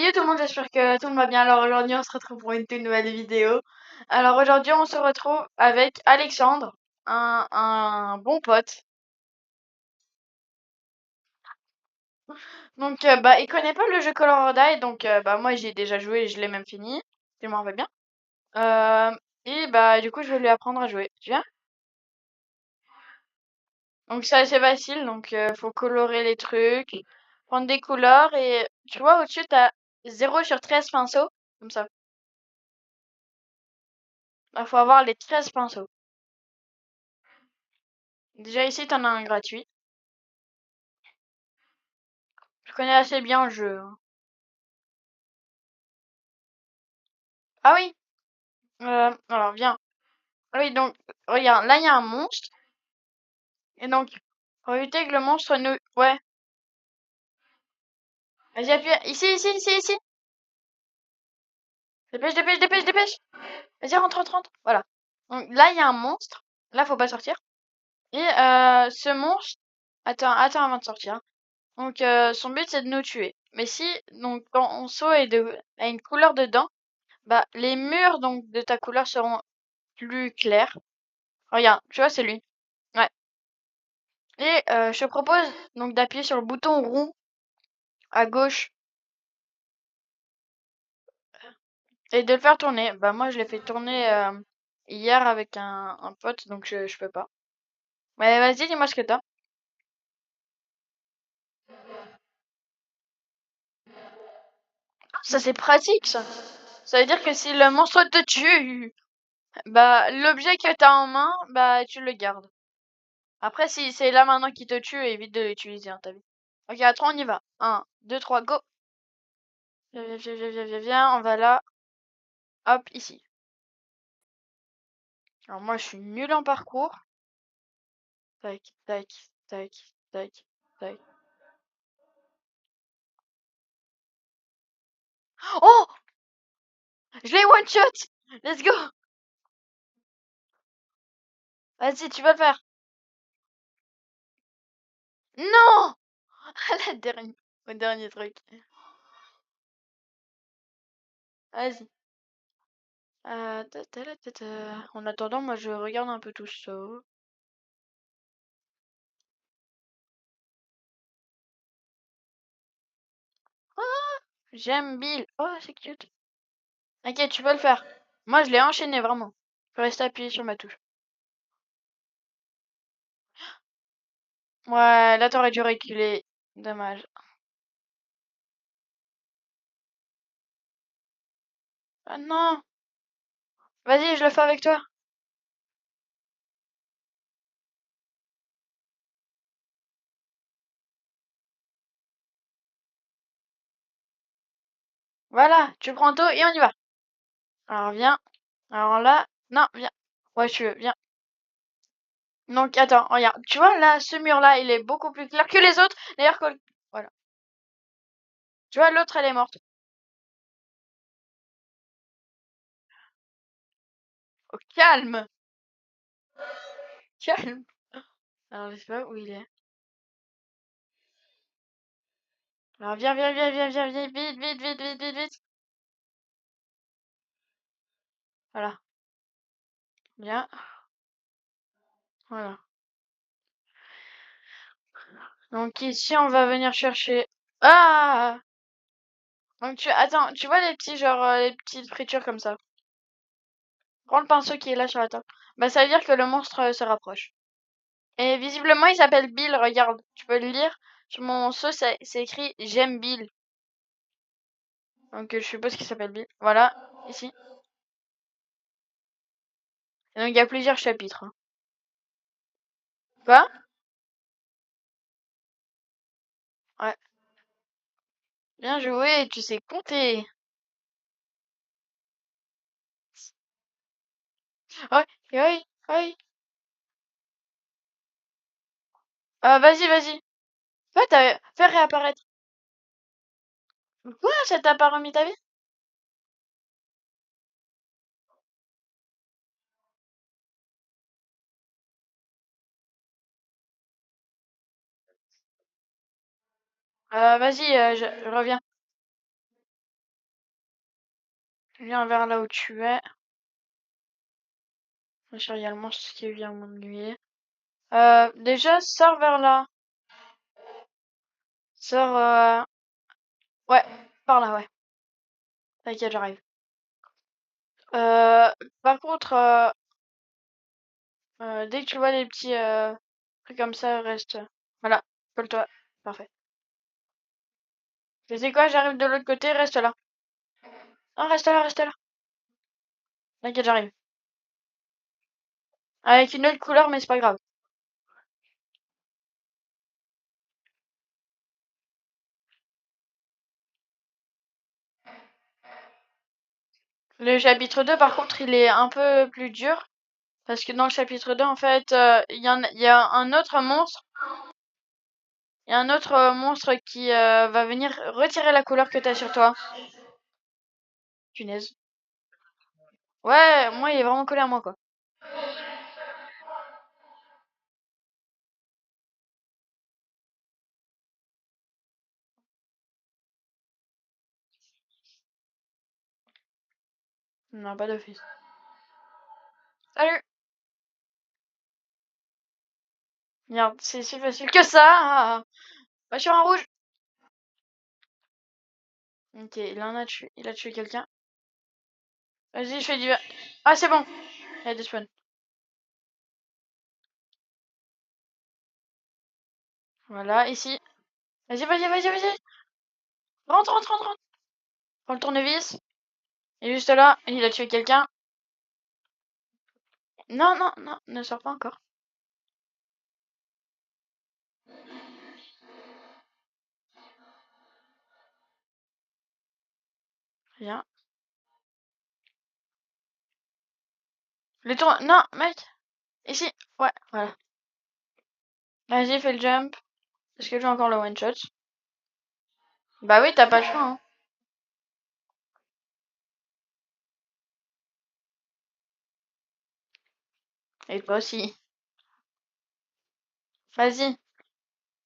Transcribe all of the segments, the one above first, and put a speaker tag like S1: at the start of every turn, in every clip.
S1: Salut tout le monde, j'espère que tout le monde va bien. Alors aujourd'hui, on se retrouve pour une toute nouvelle vidéo. Alors aujourd'hui, on se retrouve avec Alexandre, un bon pote. Donc, il connaît pas le jeu Color or Die, donc moi j'y ai déjà joué et je l'ai même fini. Si je m'en rappelle bien. Euh, du coup, je vais lui apprendre à jouer. Tu viens? Donc c'est assez facile, donc faut colorer les trucs, prendre des couleurs et tu vois au-dessus t'as 0 sur 13 pinceaux, comme ça. Il faut avoir les 13 pinceaux. Déjà ici t'en as un gratuit. Je connais assez bien le jeu, hein. Ah oui, alors viens. Ah oui, donc regarde, là il y a un monstre et donc pour éviter que le monstre nous, ouais, vas-y appuie, ici. Dépêche, dépêche, dépêche, dépêche. Vas-y rentre. Voilà. Donc là il y a un monstre. Là faut pas sortir. Et ce monstre, attends avant de sortir, hein. Donc son but c'est de nous tuer. Mais si donc quand on saut et a une couleur dedans, bah les murs donc de ta couleur seront plus clairs. Regarde, tu vois c'est lui. Ouais. Et je te propose donc d'appuyer sur le bouton rond à gauche et de le faire tourner. Bah moi je l'ai fait tourner hier avec un pote donc je peux pas. Mais vas-y, dis-moi ce que t'as. Ça c'est pratique ça. Ça veut dire que si le monstre te tue, bah l'objet que t'as en main, bah tu le gardes. Après si c'est là maintenant qui te tue, évite de l'utiliser, hein, t'as vu. Ok, à 3 on y va. Un, 2, 3, go. Viens, on va là. Hop, ici. Alors moi je suis nul en parcours. Tac, tac, tac, tac, tac. Oh! Je l'ai one shot! Let's go! Vas-y, tu vas le faire. Non! À la dernière, au dernier truc. Vas-y. En attendant, moi je regarde un peu tout ça. J'aime Bill. Oh, c'est cute. Ok, tu peux le faire. Moi je l'ai enchaîné vraiment. Je reste appuyé sur ma touche. Ouais, là t'aurais dû reculer. Dommage. Ah non! Vas-y, je le fais avec toi. Voilà, tu prends tout et on y va. Alors viens. Alors là, non, viens. Ouais, tu veux, viens. Donc attends, regarde. Tu vois là, ce mur-là, il est beaucoup plus clair que les autres. D'ailleurs, voilà. Tu vois, l'autre, elle est morte. Oh, calme! Calme! Alors, je sais pas où il est. Alors, viens, vite. Voilà, viens. Voilà. Donc ici, on va venir chercher. Ah! Donc attends, tu vois les petits, genre, les petites fritures comme ça. Prends le pinceau qui est là sur la table. Bah, ça veut dire que le monstre se rapproche. Et visiblement, il s'appelle Bill, regarde. Tu peux le lire. Sur mon seau, c'est écrit J'aime Bill. Donc je suppose qu'il s'appelle Bill. Voilà, ici. Et donc il y a plusieurs chapitres, hein. Quoi? Ouais. Bien joué, tu sais compter. Ouais, oui, oui. Vas-y. Ouais, t'as fait réapparaître. Quoi? Ça t'a pas remis ta vie? Vas-y, je reviens. Viens vers là où tu es. Bien sûr, il y a le monstre qui vient m'ennuyer. Déjà, sors vers là. Sors, ouais, par là, ouais. T'inquiète, j'arrive. Euh, Par contre, dès que tu vois des petits trucs comme ça, reste. Voilà, colle-toi. Parfait. Tu sais quoi, j'arrive de l'autre côté, reste là. Non, reste là, reste là. T'inquiète, j'arrive. Avec une autre couleur, mais c'est pas grave. Le chapitre 2, par contre, il est un peu plus dur. Parce que dans le chapitre 2, en fait, il y a un autre monstre. Il y a un autre monstre qui va venir retirer la couleur que t'as sur toi. Punaise. Ouais, moi, il est vraiment collé à moi, quoi. Non, pas d'office. Salut! Merde, c'est si facile que ça! Va sur un rouge! Ok, il en a tué. Il a tué quelqu'un. Vas-y, je fais du... Ah, c'est bon! Il y a des spawns. Voilà, ici. Vas-y, vas-y, vas-y, vas-y! Rentre, rentre, rentre, rentre! Prends le tournevis. Il est juste là. Il a tué quelqu'un. Non, non, non, ne sors pas encore. Rien. Le tour... Non, mec! Ici! Ouais, voilà. Vas-y, fais le jump. Est-ce que j'ai encore le one shot? Bah oui, t'as pas le choix, hein. Et toi aussi. Vas-y.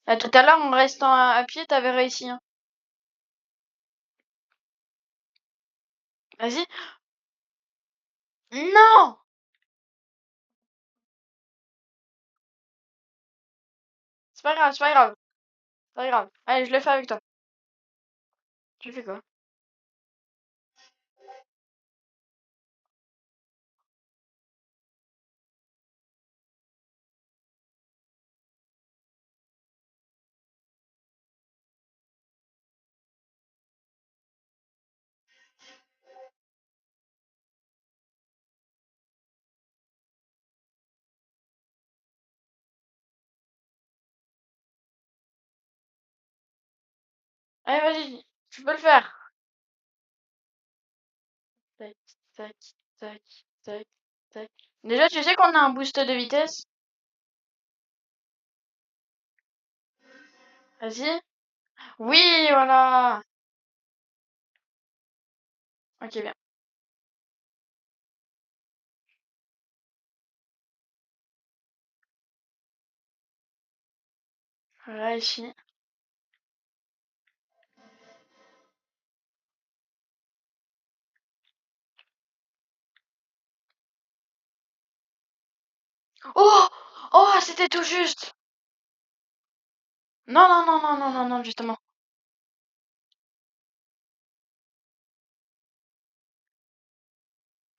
S1: À tout à l'heure, en restant à pied, t'avais réussi, hein. Vas-y. Non! C'est pas grave, c'est pas grave. C'est pas grave. Allez, je le fais avec toi. Tu fais quoi? Allez, vas-y. Tu peux le faire. Tac, tac, tac, tac, tac. Déjà, tu sais qu'on a un boost de vitesse? Vas-y. Oui, voilà. Ok, bien. Voilà, ici. Oh! Oh, c'était tout juste. Non, non, non, non, non, non, non, justement.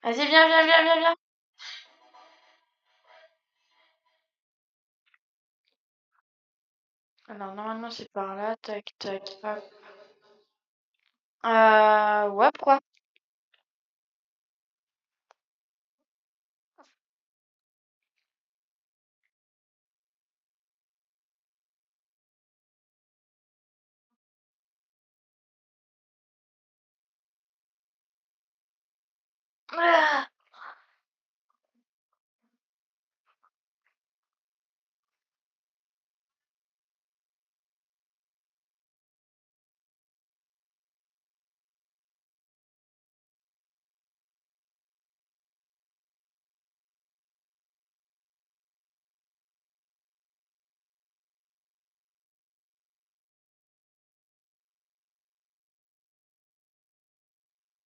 S1: Vas-y, viens, viens, viens, viens, viens. Alors, normalement, c'est par là. Tac, tac, hop. Ouais, pourquoi? Ah,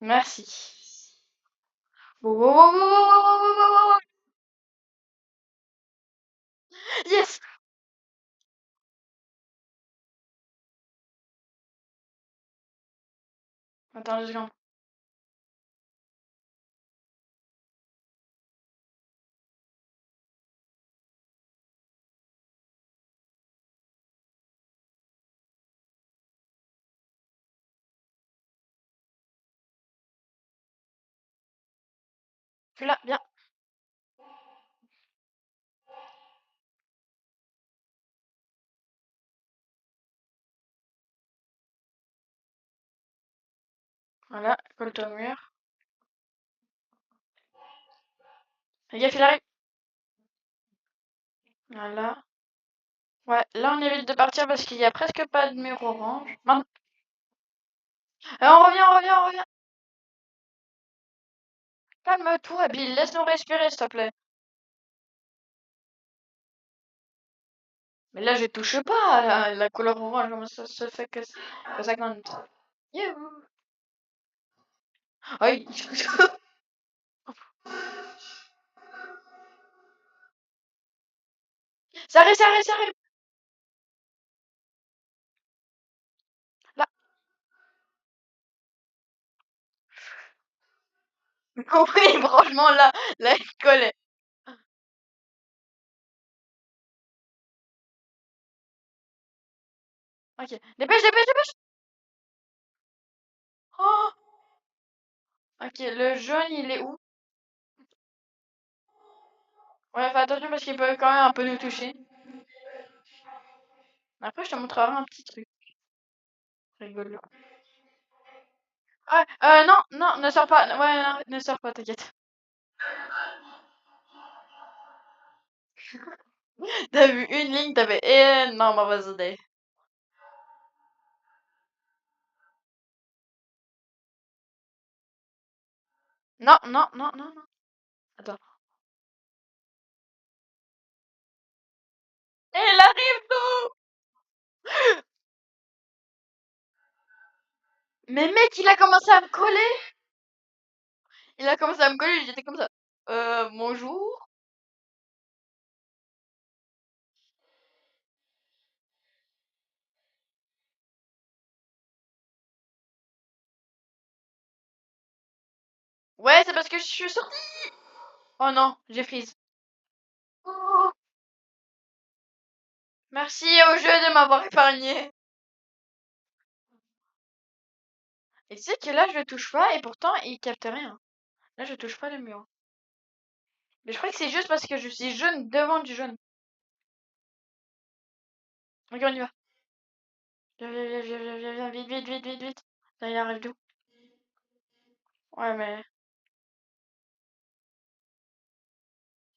S1: merci. Wow, wow, wow, wow, wow, wow, wow, wow, wow. Yes! Attends 2 secondes. Je suis là, bien. Voilà, colle-toi au mur. Fais gaffe, il arrive. Voilà. Ouais, là on évite de partir parce qu'il y a presque pas de mur orange. Maintenant. On revient, on revient, on revient. Calme-toi, Bill, laisse-nous respirer, s'il te plaît. Mais là, je touche pas à la couleur orange. Comment ça se fait que ça compte? Youhou. Aïe. Ça arrive, ça arrive, ça arrive. Là. Oui, franchement, là, il collait. Ok, dépêche, dépêche, dépêche. Oh. Ok, le jaune, il est où? Ouais, fais attention parce qu'il peut quand même un peu nous toucher. Après, je te montrerai un petit truc rigolo. Ouais, non, non, ne sors pas. Ouais, non, ne sors pas, t'inquiète. T'as vu une ligne, t'avais énormément idées. Non, non, non, non, non. Attends. Il arrive tout! Mais mec, il a commencé à me coller! Il a commencé à me coller, j'étais comme ça. Bonjour? Ouais, c'est parce que je suis sortie! Oh non, j'ai freeze. Oh, merci au jeu de m'avoir épargné. Et tu sais que là, je le touche pas et pourtant, il capte rien. Là, je touche pas le mur. Mais je crois que c'est juste parce que je suis jaune devant du jaune. Ok, on y va. Viens, viens, viens, viens, viens, viens, viens, vite, vite, vite, vite, vite. Là, il arrive d'où? Ouais, mais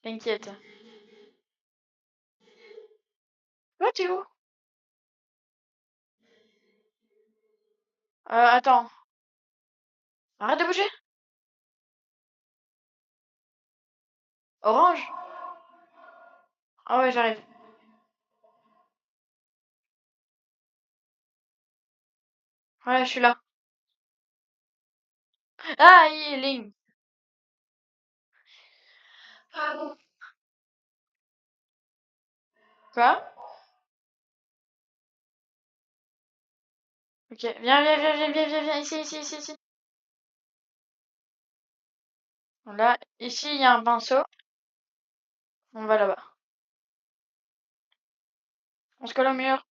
S1: t'inquiète. Ouais, t'es où? Attends. Arrête de bouger. Orange? Ah ouais, j'arrive. Ouais, je suis là. Ah, il est ligne. Quoi? Ok, viens, viens, viens, viens, viens, viens, viens, ici, ici, ici, ici. Là, ici, il y a un pinceau. On va là-bas. On se colle au mur.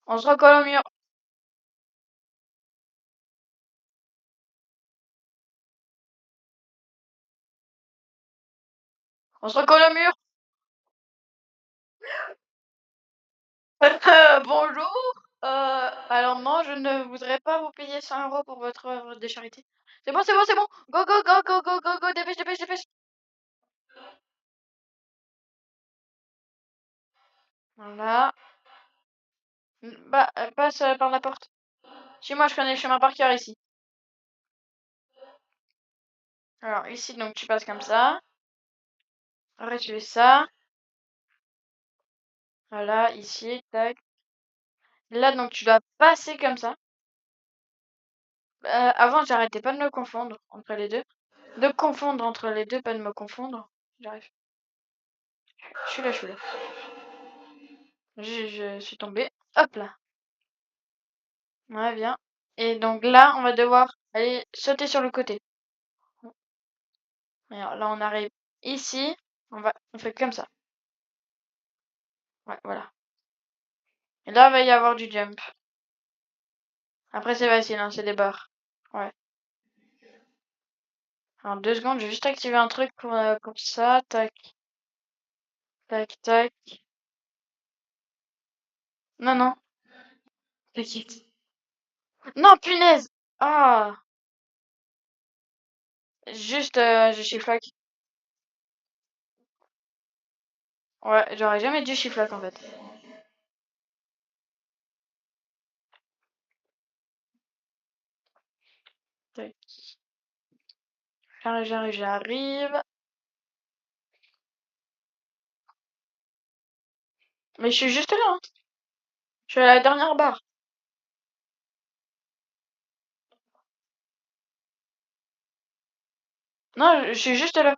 S1: On se recolle au mur. On se recolle au mur. Bonjour. Alors non, je ne voudrais pas vous payer 100 € pour votre œuvre de charité. C'est bon, c'est bon, c'est bon. Go, go, go, go, go, go, go, dépêche, dépêche, dépêche. Voilà. Bah, passe par la porte. Chez moi, je connais le chemin par cœur ici. Alors, ici, donc, tu passes comme ça. Après, tu fais ça. Voilà, ici, tac. Là, donc, tu dois passer comme ça. Avant, j'arrêtais pas de me confondre entre les deux. De confondre entre les deux, pas de me confondre. J'arrive. Je suis là, je suis là. Je suis tombée. Hop là. Ouais, bien. Et donc là, on va devoir aller sauter sur le côté. Alors là, on arrive ici. On fait comme ça. Ouais, voilà. Et là, il va y avoir du jump. Après, c'est facile, hein, c'est des barres. Ouais. Alors, 2 secondes, je vais juste activer un truc comme ça. Tac, tac, tac. Non, non. T'inquiète. Non, punaise! Ah! Juste, je chiflac. Ouais, j'aurais jamais dû chiflac en fait. Tac. J'arrive. Mais je suis juste là, hein. Je suis à la dernière barre. Non, je suis juste là.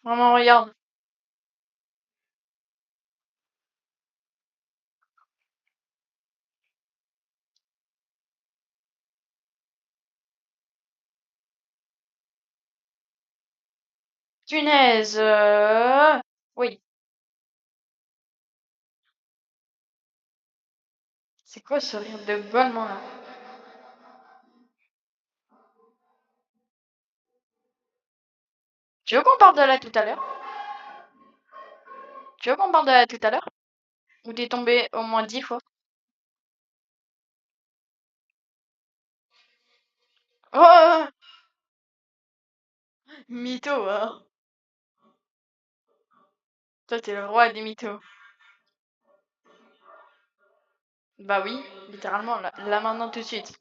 S1: Vraiment, regarde. Punaise. Oui. C'est quoi ce rire de golemont là? Tu veux qu'on parle de là tout à l'heure? Tu veux qu'on parle de là tout à l'heure? Où t'es tombé au moins 10 fois? Oh! Mytho, hein. Toi, t'es le roi des mythos. Bah oui, littéralement, là maintenant tout de suite.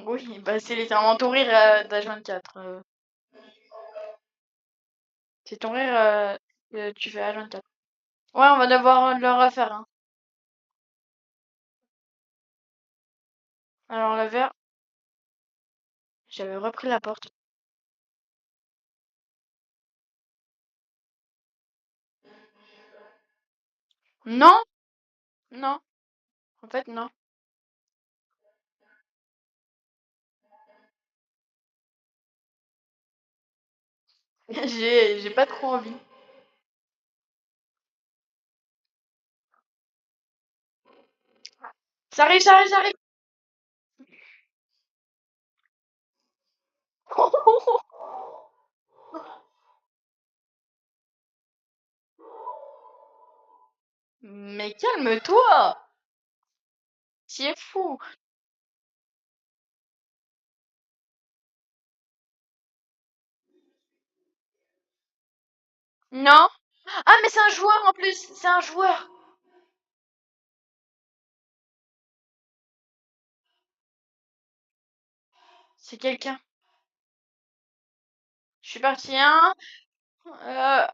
S1: Oui, bah c'est littéralement ton rire d'H24. C'est ton rire que tu fais H24. Ouais, on va devoir le refaire, hein. Alors le verre, j'avais repris la porte. Non, non, en fait non. J'ai pas trop envie. Ça arrive, ça arrive, ça arrive. Mais calme-toi. Tu es fou. Non. Ah, mais c'est un joueur en plus. C'est un joueur. C'est quelqu'un. Je suis parti un. Euh,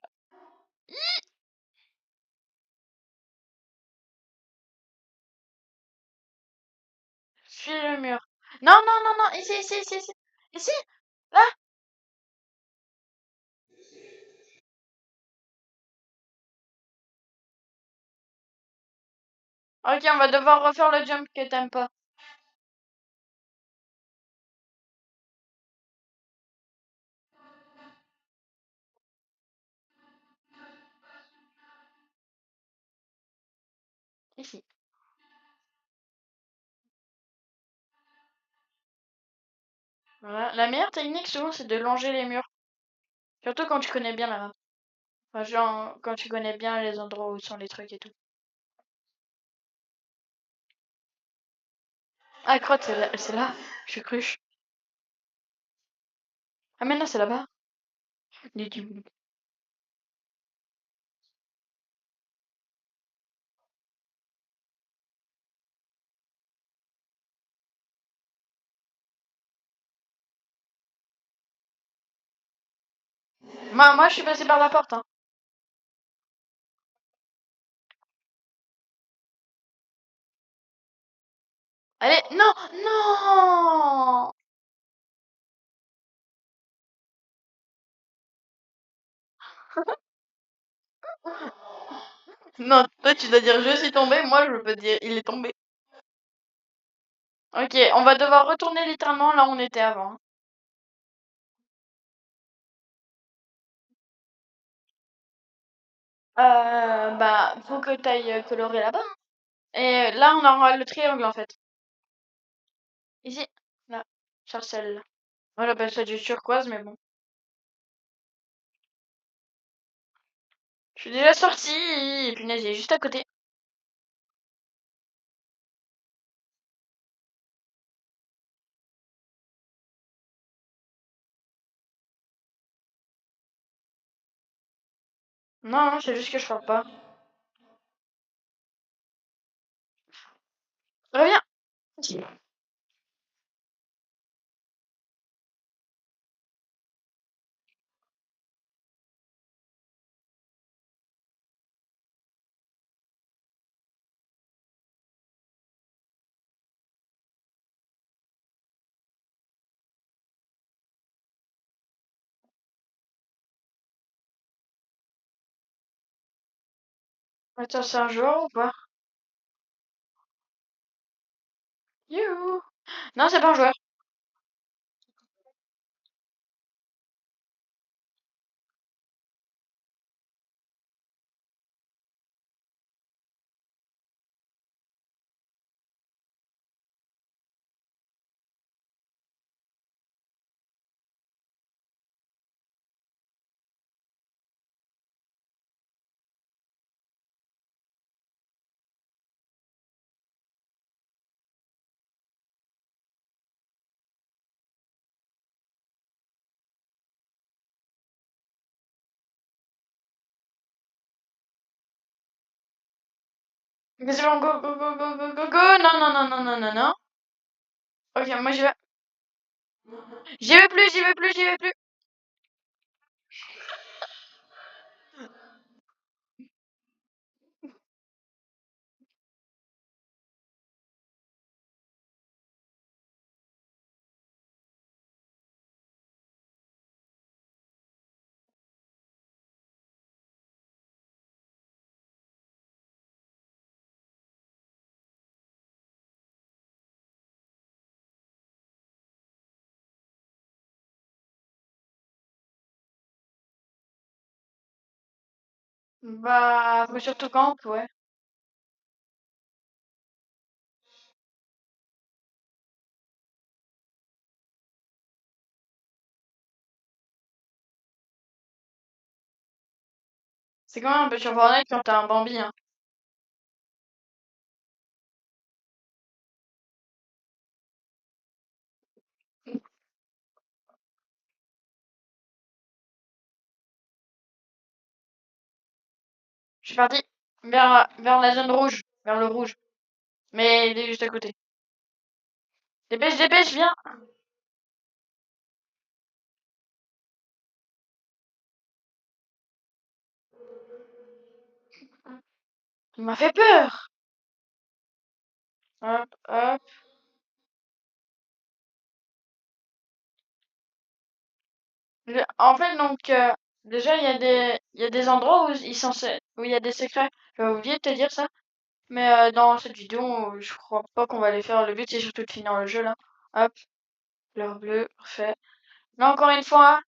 S1: suis le mur. Non, non, non, non. Ici, ici, ici, ici. Ici. Là. Ok, on va devoir refaire le jump que t'aimes pas. Ici. Voilà. La meilleure technique, souvent, c'est de longer les murs. Surtout quand tu connais bien la map. Enfin, genre, quand tu connais bien les endroits où sont les trucs et tout. Ah, crotte, c'est là. Je suis cruche. Ah, mais non, c'est là-bas. Moi, je suis passé par la porte, hein. Allez, non, non. Non, toi tu dois dire je suis tombé, moi je peux dire il est tombé. Ok, on va devoir retourner littéralement là où on était avant. Bah, faut que tu ailles colorer là-bas. Et là, on aura le triangle en fait. Ici, là, Charcel. On appelle ça du turquoise, mais bon. Je suis déjà sortie. Punaise, il est juste à côté. Non, non, c'est juste que je parle pas. Reviens. Attends, c'est un joueur ou pas? Youhou. Non, c'est pas un joueur. Mais c'est bon, go, go, go, go, go, go, go. Non, non, non, non, non, non, non. Ok, moi j'y vais. J'y vais plus, j'y vais plus, j'y vais plus. Bah, faut surtout camp, ouais. C'est quand même un peu sur Fortnite quand t'as un Bambi, hein. Je suis parti vers la zone rouge, vers le rouge. Mais il est juste à côté. Dépêche, dépêche, viens. Il m'a fait peur. Hop, hop. En fait, donc, déjà, il y a des endroits où où il y a des secrets. J'ai oublié de te dire ça. Mais dans cette vidéo, je crois pas qu'on va les faire. Le but, c'est surtout de finir le jeu, là. Hop, fleur bleue, parfait. Là, encore une fois,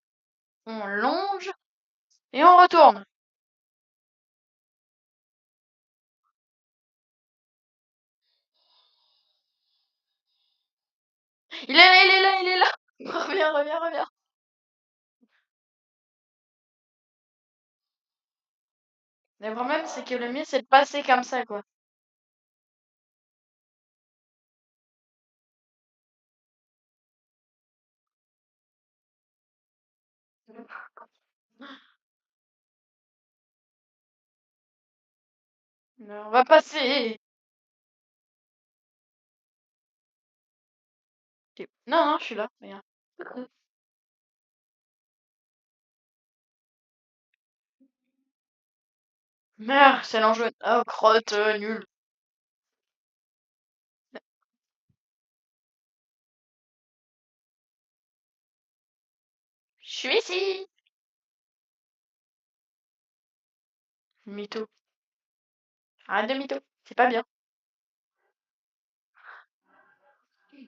S1: on longe et on retourne. Il est là, il est là, il est là. Reviens, reviens, reviens. Le problème, c'est que le mieux, c'est de passer comme ça, quoi. On va passer. Non, non, je suis là. Regarde. Merde, c'est l'enjeu. Oh, crotte, nul. suis ici. Mytho. Arrête de mytho. C'est pas bien.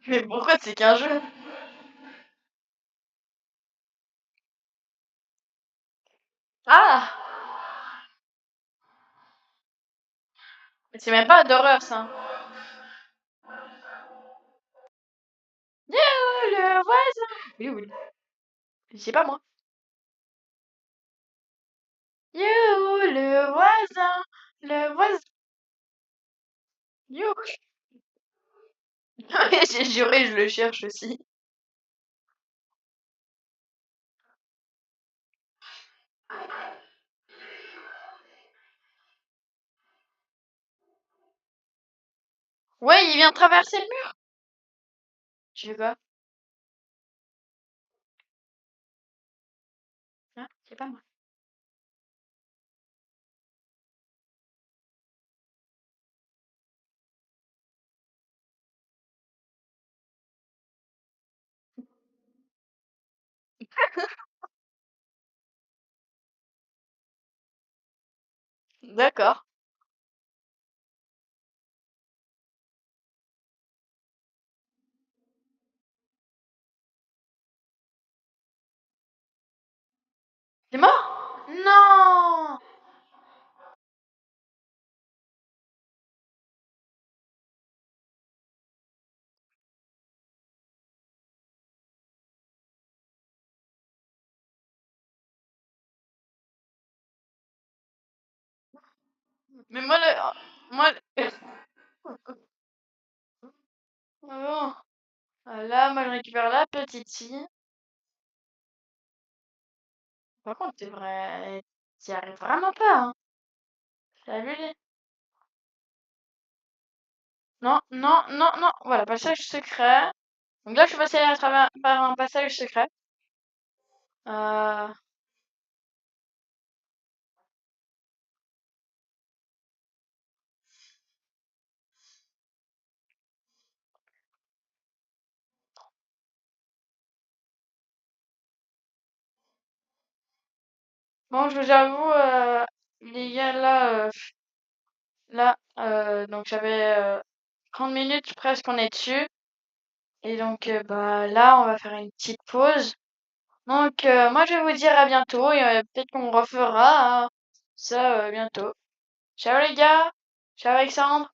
S1: Mais pourquoi c'est qu'un jeu? Ah! Mais c'est même pas d'horreur, ça. Yo, le voisin! Oui, oui. C'est pas moi. Yo, le voisin! Le voisin! Yo! J'ai juré, je le cherche aussi. Ouais, il vient traverser le mur. Tu veux quoi? Ah, c'est pas moi. D'accord. T'es mort? Non! Mais moi, moi, oh, là, moi, je récupère la petite fille. Par contre, t'es vrai, t'y arrives vraiment pas, hein. C'est abusé. Non, non, non, non. Voilà, passage secret. Donc là, je suis passé à travers par un passage secret. Euh... Bon, je vous avoue, les gars, donc j'avais 30 minutes presque, on est dessus. Et donc, bah là, on va faire une petite pause. Donc, moi, je vais vous dire à bientôt et peut-être qu'on refera ça bientôt. Ciao les gars, ciao Alexandre.